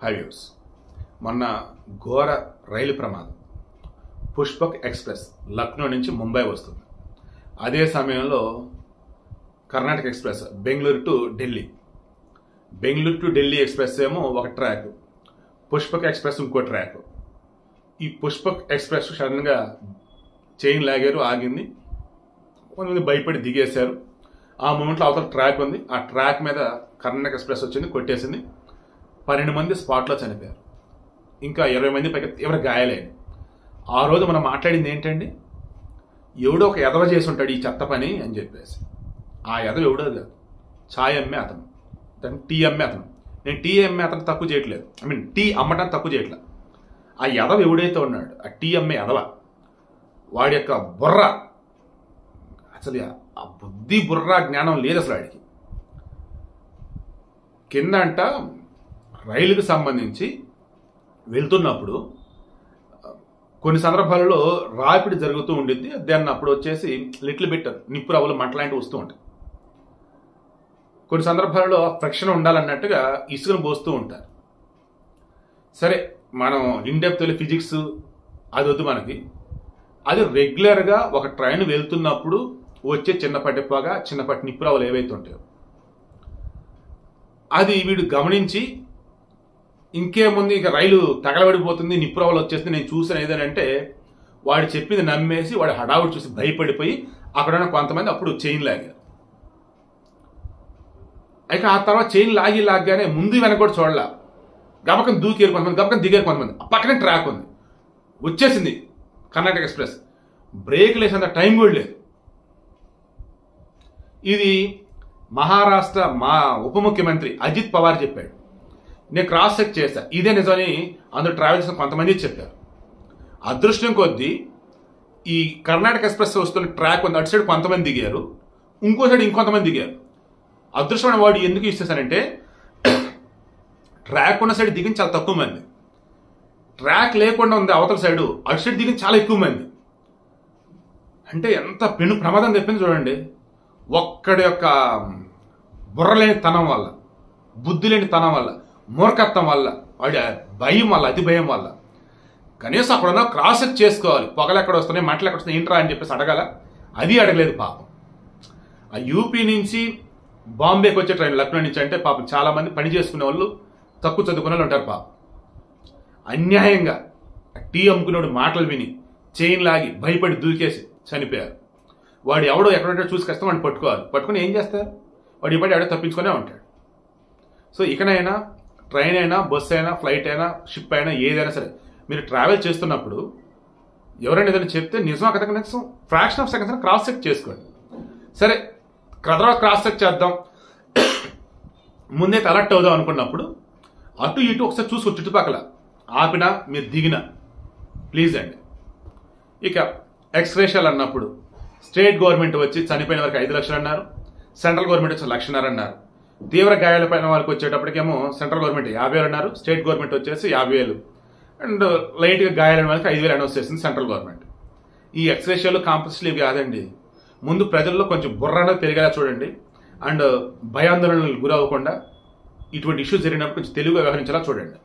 Highways మొన్న ఘోర రైలు ప్రమాదం. పుష్పక్ ఎక్స్ప్రెస్ లక్నో నుంచి ముంబై వస్తుంది. అదే సమయంలో Karnataka express Bengaluru to Delhi. Bengaluru to Delhi express ఏమో ఒక ట్రాక్, పుష్పక్ ఎక్స్ప్రెస్ ఇంకో ట్రాక్. ఈ పుష్పక్ ఎక్స్ప్రెస్ సడన్గా చైన్ లాగారు, ఆగింది. కొంతమంది భయపడి దిగేశారు. ఆ మూమెంట్లో అవతల ట్రాక్ ఉంది, ఆ ట్రాక్ మీద కర్ణాటక ఎక్స్ప్రెస్ వచ్చింది, కొట్టేసింది. 12 మంది స్పాట్లో చనిపోయారు. ఇంకా 20 మంది పైగా తీవ్ర గాయాలైంది. ఆ రోజు మనం మాట్లాడింది ఏంటండి, ఎవడో ఒక ఎదవ చేసి ఉంటాడు ఈ చెత్త పని అని చెప్పేసి. ఆ ఎదవ ఎవడో కాదు, ఛాయ్ అమ్మే అతను, టీ అమ్మే అతను. నేను టీ అమ్మే అతను తక్కువ చేయట్లేదు, టీ అమ్మటాన్ని తక్కువ చేయట్లేదు. ఆ ఎదవ ఎవడైతే ఉన్నాడు, ఆ టీ అమ్మే ఎదవ, వాడి యొక్క బుర్ర, అసలు ఆ బుద్ధి బుర్ర జ్ఞానం లేదు అసలు వాడికి. కింద అంట రైలుకు సంబంధించి వెళ్తున్నప్పుడు కొన్ని సందర్భాలలో రాపిడి జరుగుతూ ఉండిద్ది. దాన్ని అప్పుడు వచ్చేసి లిటిల్ బిట్ నిప్పు రవ్వలు మంటలాంటివి వస్తూ ఉంటాయి. కొన్ని సందర్భాలలో ఫ్రిక్షన్ ఉండాలన్నట్టుగా ఇసుకను పోస్తూ ఉంటారు. సరే, మనం ఇన్డెప్త్ ఫిజిక్స్ అది వద్దు మనకి. అది రెగ్యులర్గా ఒక ట్రైన్ వెళ్తున్నప్పుడు వచ్చే చిన్నపాటి పొగ, చిన్నపాటి నిప్పు రవ్వలు ఏవైతే ఉంటాయో అది వీడు గమనించి ఇంకేముంది, ఇక రైలు తగలబడిపోతుంది, నిప్పురవలు వచ్చేస్తుంది, నేను చూసాను ఏదనంటే వాడు చెప్పింది నమ్మేసి వాడు హడావుడు చూసి భయపడిపోయి అక్కడున్న కొంతమంది అప్పుడు చైన్ లాగారు. ఇక ఆ తర్వాత చైన్ లాగానే ముందు వెనక కూడా చూడాల, గబకం దూకేరు కొంతమంది, గబకం దిగారు కొంతమంది. పక్కనే ట్రాక్ ఉంది, వచ్చేసింది కర్ణాటక ఎక్స్ప్రెస్. బ్రేక్ లేసేంత టైం కూడా లేదు. ఇది మహారాష్ట్ర ఉప ముఖ్యమంత్రి అజిత్ పవార్ చెప్పాడు. నేను క్రాస్ చెక్ చేశా, ఇదే నిజమని అందులో ట్రావెల్ చేసిన కొంతమంది చెప్పారు. అదృష్టం కొద్దీ ఈ కర్ణాటక ఎక్స్ప్రెస్ వస్తున్న ట్రాక్ ఉంది, అటు సైడ్ కొంతమంది దిగారు, ఇంకో సైడ్ ఇంకొంతమంది దిగారు. అదృష్టమైన వాడు ఎందుకు ఇచ్చేసానంటే ట్రాక్ ఉన్న సైడ్ దిగిన చాలా తక్కువ మంది, ట్రాక్ లేకుండా ఉంది అవతల సైడు అటు సైడ్ దిగిన చాలా ఎక్కువ మంది. అంటే ఎంత పెను ప్రమాదం తెప్పింది చూడండి. ఒక్కడి యొక్క బుర్ర లేని తనం వల్ల, బుద్ధి లేని తనం వల్ల, మూర్ఖత్వం వల్ల, వాడి భయం వల్ల, అతి భయం వల్ల. కనీసం అక్కడ క్రాస్ చెక్ చేసుకోవాలి, పొగలు ఎక్కడ వస్తున్నాయి, మంటలు ఎక్కడ వస్తున్నాయి, ఏంట్రా అని చెప్పేసి అడగాల. అది అడగలేదు పాపం. ఆ యూపీ నుంచి బాంబేకి వచ్చే ట్రైన్ లక్నో నుంచి అంటే పాపం చాలా మంది పని చేసుకునే వాళ్ళు, తక్కువ చదువుకునే వాళ్ళు ఉంటారు పాపం. అన్యాయంగా టీ అమ్ముకునేవాడు మాటలు విని చైన్ లాగి భయపడి దూకేసి చనిపోయారు. వాడు ఎవడో ఎక్కడంటే చూసి కష్టం వాడిని పట్టుకోవాలి. పట్టుకుని ఏం చేస్తారు, వాడు ఇప్పటి ఎవడో తప్పించుకునే ఉంటాడు. సో ఇకనైనా ట్రైన్ అయినా, బస్సు అయినా, ఫ్లైట్ అయినా, షిప్ అయినా, ఏదైనా సరే మీరు ట్రావెల్ చేస్తున్నప్పుడు ఎవరైనా ఏదైనా చెప్తే నిజమా కదా కనీసం fraction of seconds cross check చేసుకోండి. సరే, తర్వాత క్రాస్ చెక్ చేద్దాం, ముందే అలర్ట్ అవుదాం అనుకున్నప్పుడు అటు ఇటు ఒకసారి చూసుకో, చుట్టుపక్కల ఆపినా మీరు దిగినా ప్లీజ్ అండి. ఇక ఎక్స్గ్రేషియాలు అన్నప్పుడు స్టేట్ గవర్నమెంట్ వచ్చి చనిపోయిన వరకు 5 లక్షలు అన్నారు, సెంట్రల్ గవర్నమెంట్ వచ్చి 1,50,000 అన్నారు. తీవ్ర గాయాలపైన వాళ్ళకి వచ్చేటప్పటికేమో సెంట్రల్ గవర్నమెంట్ 50,000 అన్నారు, స్టేట్ గవర్నమెంట్ వచ్చేసి 50,000, అండ్ లైట్గా గాయాలైన వాళ్ళకి 5,000 అనౌన్స్ చేసింది సెంట్రల్ గవర్నమెంట్. ఈ ఎక్స్గ్రేషియాలు కాంపల్సరీ కాదండి. ముందు ప్రజల్లో కొంచెం బుర్ర అనేది పెరిగేలా చూడండి, అండ్ భయాందోళనలకు గురవ్వకుండా ఇటువంటి ఇష్యూస్ జరిగినప్పుడు కొంచెం తెలివిగా వ్యవహరించేలా చూడండి.